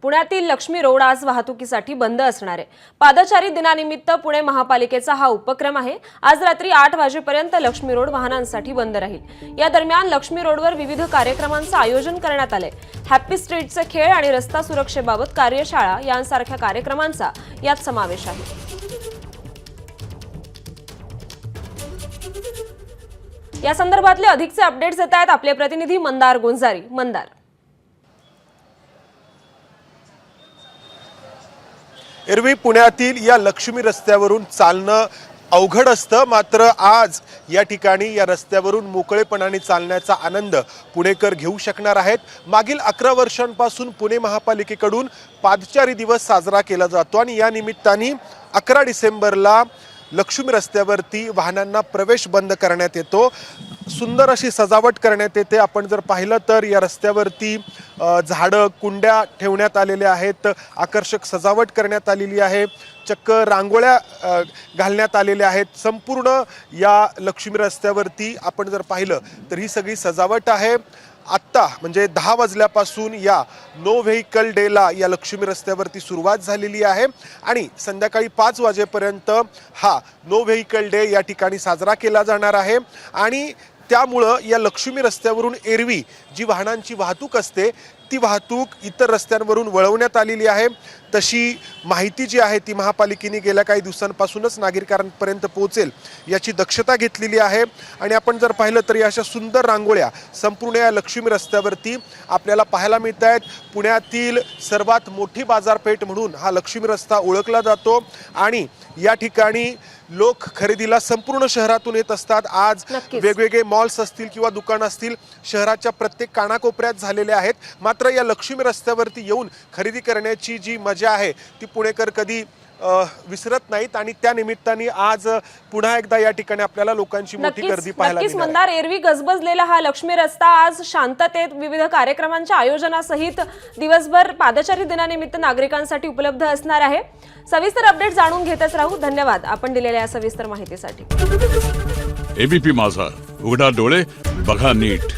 पुण्यातील लक्ष्मी रोड आज वाहतुकीसाठी बंद असणार आहे। पादचारी दिनानिमित्त पुणे महापालिकेचा हा उपक्रम आहे। आज रात्री 8 वाजेपर्यंत लक्ष्मी रोड वाहनांसाठी बंद राहील। या दरम्यान लक्ष्मी रोडवर विविध कार्यक्रमांचे आयोजन करण्यात आले। हॅपी स्ट्रीटचे खेळ आणि रस्ता सुरक्षेबाबत कार्यशाळा यांसारख्या कार्यक्रमांचा यात समावेश आहे। या संदर्भातले अधिकचे अपडेट्स येत आहेत आपले प्रतिनिधी मंदार गुंजारी। मंदार, एरवी पुण्यातील या लक्ष्मी रस्त्यावरून चालणं अवघड असतं, मात्र आज या ठिकाणी या रस्त्यावरून मोकळेपणाने चालण्याचा आनंद पुणेकर घेऊ शकणार आहेत। मागील 11 वर्षांपासून पुणे महापालिकेकडून पादचारी दिवस साजरा केला जातो आणि या निमित्ताने 11 डिसेंबरला लक्ष्मी रस्त्यावरती वाहनांना प्रवेश बंद करण्यात येतो। सुंदर अशी सजावट करण्यात येते। आपण जर पाहिलं तर या रस्त्यावरती झाडं, कुंड्या ठेवण्यात आलेल्या आहेत, आकर्षक सजावट करण्यात आलेली आहे, चक्क रांगोळ्या घालण्यात आलेल्या आहेत। संपूर्ण या लक्ष्मी रस्त्यावरती आपण जर पाहिलं तर ही सगळी सजावट आहे। आत्ता म्हणजे 10 वाजल्यापासून या नो व्हेकल डेला या लक्ष्मी रस्त्यावरती सुरुवात झालेली आहे आणि संध्याकाळी 5 वाजेपर्यंत हा नो व्हेकल डे या ठिकाणी साजरा केला जाणार आहे। आणि त्यामुळं या लक्ष्मी रस्त्यावरून एरवी जी वाहनांची वाहतूक असते ती वाहतूक इतर रस्त्यांवरून वळवण्यात आलेली आहे। तशी माहिती जी आहे ती महापालिकेने गेल्या काही दिवसांपासूनच नागरिकांपर्यंत पोहोचेल याची दक्षता घेतलेली आहे। आणि आपण जर पाहिलं तर अशा सुंदर रांगोळ्या संपूर्ण या लक्ष्मी रस्त्यावरती आपल्याला पाहायला मिळत आहेत। पुण्यातील सर्वात मोठी बाजारपेठ म्हणून हा लक्ष्मी रस्ता ओळखला जातो आणि या ठिकाणी लोक खरेदीला संपूर्ण शहरातून येत असतात। आज वेगवेगळे मॉल्स असतील किंवा दुकानं असतील शहराच्या प्रत्येक कानाकोपऱ्यात झालेले आहेत, मात्र या लक्ष्मी रस्त्यावरती येऊन खरेदी करण्याची जी मजा आहे ती पुणेकर कधी विसरत नाहीत आणि त्या निमित्ताने आज पुन्हा एकदा या ठिकाणी आपल्याला लोकांची मोठी गर्दी पाहायला मिळते। मंदार, एरवी गजबजलेला हा लक्ष्मी रस्ता आज शांततेत विविध कार्यक्रमांच्या आयोजनासहित दिवसभर पादचारी दिनानिमित्त नागरिकांसाठी उपलब्ध असणार आहे। सविस्तर अपडेट जाणून घेतच राहू। धन्यवाद आपण दिलेल्या या सविस्तर माहितीसाठी। एबीपी माझा, उघडा डोळे बघा नीट।